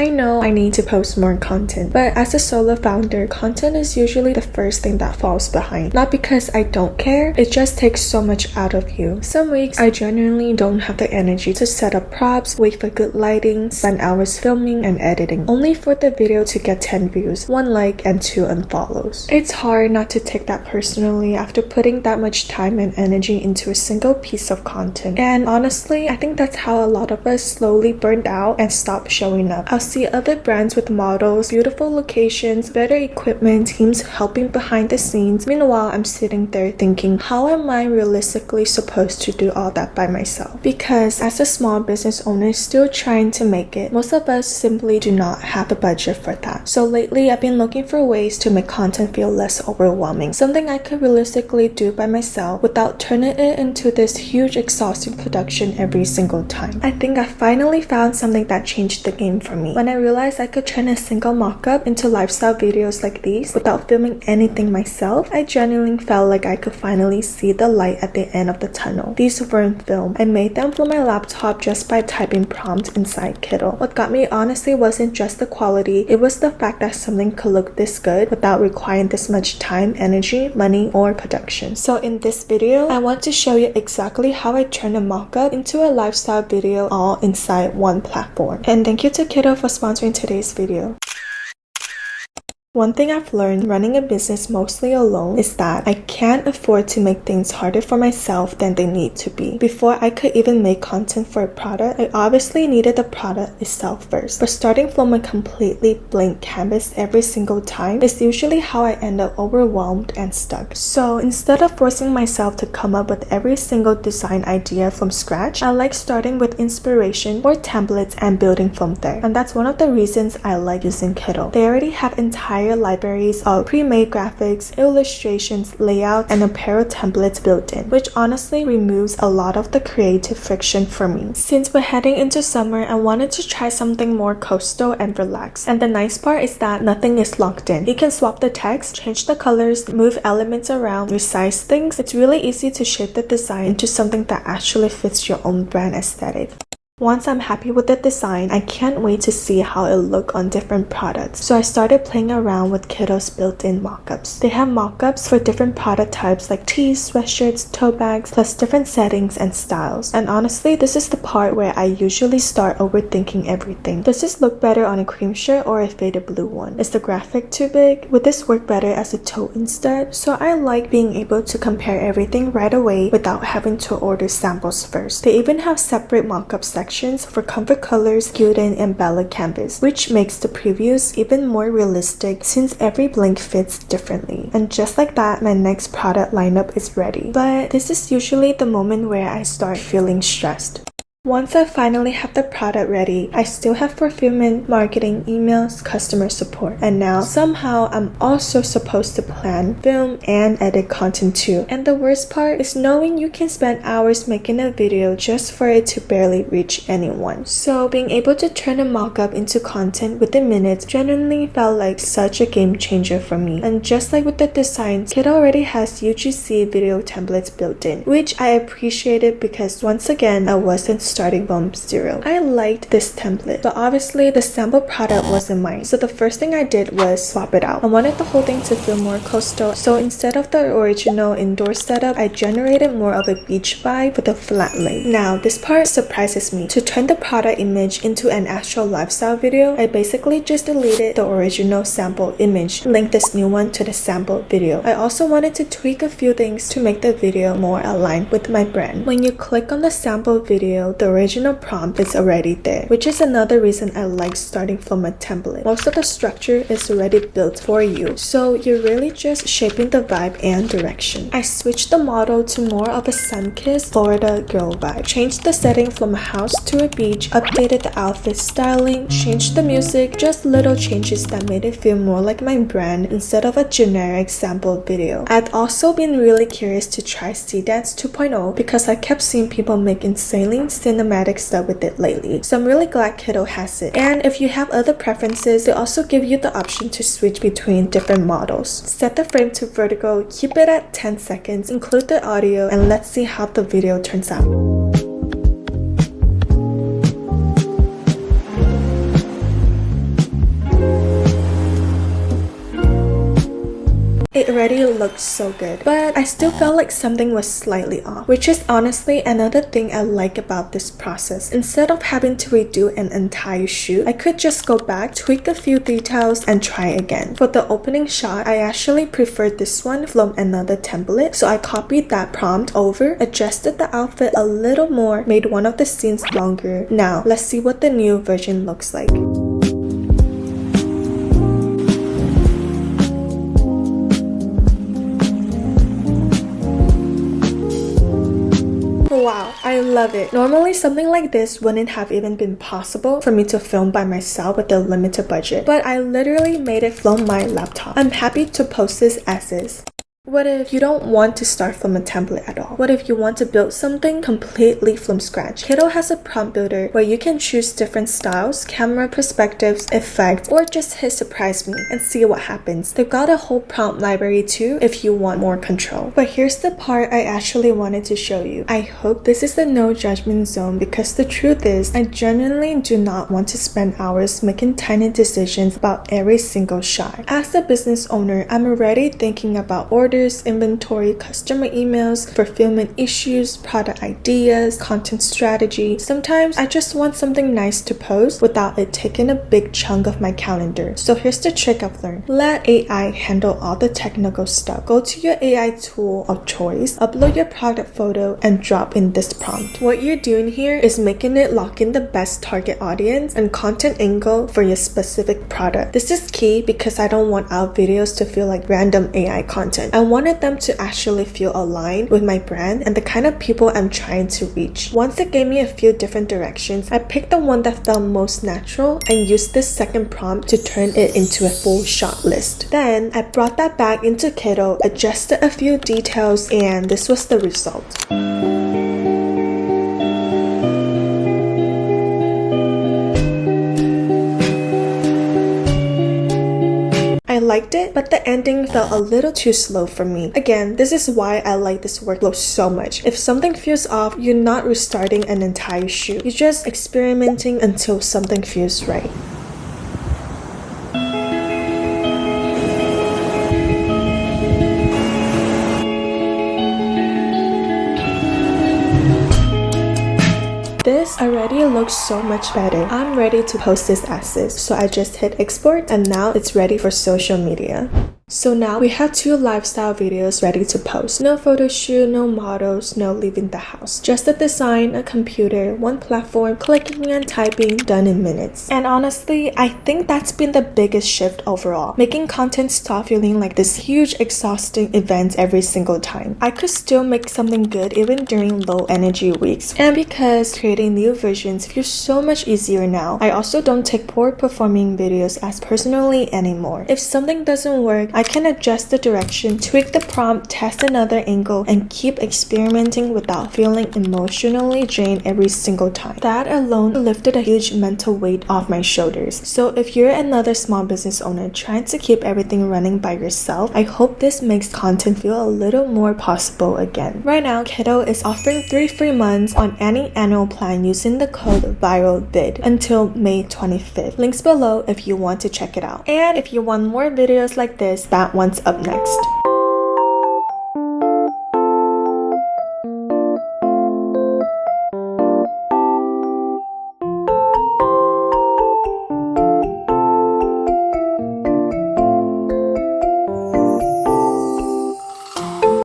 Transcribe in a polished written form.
I know I need to post more content, but as a solo founder, content is usually the first thing that falls behind. Not because I don't care, it just takes so much out of you. Some weeks I genuinely don't have the energy to set up props, wait for good lighting, spend hours filming and editing, only for the video to get 10 views, 1 like and 2 unfollows. It's hard not to take that personally after putting that much time and energy into a single piece of content. And honestly, I think that's how a lot of us slowly burned out and stopped showing up. I'll see other brands with models, beautiful locations, better equipment, teams helping behind the scenes. Meanwhile, I'm sitting there thinking, how am I realistically supposed to do all that by myself? Because as a small business owner still trying to make it, most of us simply do not have the budget for that. So lately, I've been looking for ways to make content feel less overwhelming. Something I could realistically do by myself without turning it into this huge exhausting production every single time. I think I finally found something that changed the game for me. When I realized I could turn a single mock-up into lifestyle videos like these without filming anything myself, I genuinely felt like I could finally see the light at the end of the tunnel. These weren't filmed. I made them from my laptop just by typing prompts inside Kittl. What got me honestly wasn't just the quality, it was the fact that something could look this good without requiring this much time, energy, money, or production. So in this video, I want to show you exactly how I turn a mock-up into a lifestyle video all inside one platform. And thank you to Kittl for sponsoring today's video. One thing I've learned running a business mostly alone is that I can't afford to make things harder for myself than they need to be. Before I could even make content for a product, I obviously needed the product itself first. But starting from a completely blank canvas every single time is usually how I end up overwhelmed and stuck. So instead of forcing myself to come up with every single design idea from scratch, I like starting with inspiration or templates and building from there. And that's one of the reasons I like using Kittl. They already have entire libraries of pre-made graphics, illustrations, layouts, and apparel templates built in, which honestly removes a lot of the creative friction for me. Since we're heading into summer, I wanted to try something more coastal and relaxed. And the nice part is that nothing is locked in. You can swap the text, change the colors, move elements around, resize things. It's really easy to shape the design into something that actually fits your own brand aesthetic. Once I'm happy with the design, I can't wait to see how it'll look on different products. So I started playing around with Kittl's built-in mockups. They have mockups for different product types like tees, sweatshirts, tote bags, plus different settings and styles. And honestly, this is the part where I usually start overthinking everything. Does this look better on a cream shirt or a faded blue one? Is the graphic too big? Would this work better as a tote instead? So I like being able to compare everything right away without having to order samples first. They even have separate mockup sections for comfort colors, Gildan, and Bella canvas, which makes the previews even more realistic since every blank fits differently. And just like that, my next product lineup is ready. But this is usually the moment where I start feeling stressed. Once I finally have the product ready, I still have fulfillment, marketing, emails, customer support. And now, somehow, I'm also supposed to plan, film, and edit content too. And the worst part is knowing you can spend hours making a video just for it to barely reach anyone. So being able to turn a mockup into content within minutes genuinely felt like such a game changer for me. And just like with the designs, Kittl already has UGC video templates built in, which I appreciated because once again, I wasn't starting from zero. I liked this template, but obviously the sample product wasn't mine. So the first thing I did was swap it out. I wanted the whole thing to feel more coastal, so instead of the original indoor setup, I generated more of a beach vibe with a flat lay. Now, this part surprises me. To turn the product image into an actual lifestyle video, I basically just deleted the original sample image, linked this new one to the sample video. I also wanted to tweak a few things to make the video more aligned with my brand. When you click on the sample video, the original prompt is already there, which is another reason I like starting from a template. Most of the structure is already built for you, so you're really just shaping the vibe and direction. I switched the model to more of a sun-kissed Florida girl vibe, changed the setting from a house to a beach, updated the outfit styling, changed the music, just little changes that made it feel more like my brand instead of a generic sample video. I've also been really curious to try Seedance 2.0 because I kept seeing people make insanely cinematic stuff with it lately, so I'm really glad Kittl has it. And if you have other preferences, they also give you the option to switch between different models. Set the frame to vertical, keep it at 10 seconds, include the audio, and let's see how the video turns out. it already looked so good, but I still felt like something was slightly off, which is honestly another thing I like about this process. Instead of having to redo an entire shoot, I could just go back, tweak a few details, and try again. For the opening shot, I actually preferred this one from another template, so I copied that prompt over, adjusted the outfit a little more, made one of the scenes longer. Now, let's see what the new version looks like. Wow, I love it. Normally something like this wouldn't have even been possible for me to film by myself with a limited budget, but I literally made it from my laptop. I'm happy to post this as is. What if you don't want to start from a template at all? What if you want to build something completely from scratch? Kittl has a prompt builder where you can choose different styles, camera perspectives, effects, or just hit surprise me and see what happens. They've got a whole prompt library too if you want more control. But here's the part I actually wanted to show you. I hope this is the no judgment zone, because the truth is I genuinely do not want to spend hours making tiny decisions about every single shot. As a business owner, I'm already thinking about orders, inventory, customer emails, fulfillment issues, product ideas, content strategy. Sometimes I just want something nice to post without it taking a big chunk of my calendar. So here's the trick I've learned. Let AI handle all the technical stuff. Go to your AI tool of choice, upload your product photo, and drop in this prompt. What you're doing here is making it lock in the best target audience and content angle for your specific product. This is key because I don't want our videos to feel like random AI content. I wanted them to actually feel aligned with my brand and the kind of people I'm trying to reach. Once it gave me a few different directions, I picked the one that felt most natural and used this second prompt to turn it into a full shot list. Then I brought that back into Kittl, adjusted a few details, and this was the result. I liked it, but the ending felt a little too slow for me. Again, this is why I like this workflow so much. If something feels off, you're not restarting an entire shoot. You're just experimenting until something feels right. This already looks so much better. I'm ready to post this as is, so I just hit export and now it's ready for social media. So now we have 2 lifestyle videos ready to post. No photo shoot, no models, no leaving the house. Just a design, a computer, 1 platform, clicking and typing, done in minutes. And honestly, I think that's been the biggest shift overall. Making content stop feeling like this huge exhausting event every single time. I could still make something good even during low energy weeks. And because creating new versions feels so much easier now, I also don't take poor performing videos as personally anymore. If something doesn't work, I can adjust the direction, tweak the prompt, test another angle, and keep experimenting without feeling emotionally drained every single time. That alone lifted a huge mental weight off my shoulders. So if you're another small business owner trying to keep everything running by yourself, I hope this makes content feel a little more possible again. Right now, Kittl is offering 3 free months on any annual plan using the code VIRALBID until May 25th. Links below if you want to check it out. And if you want more videos like this, that one's up next.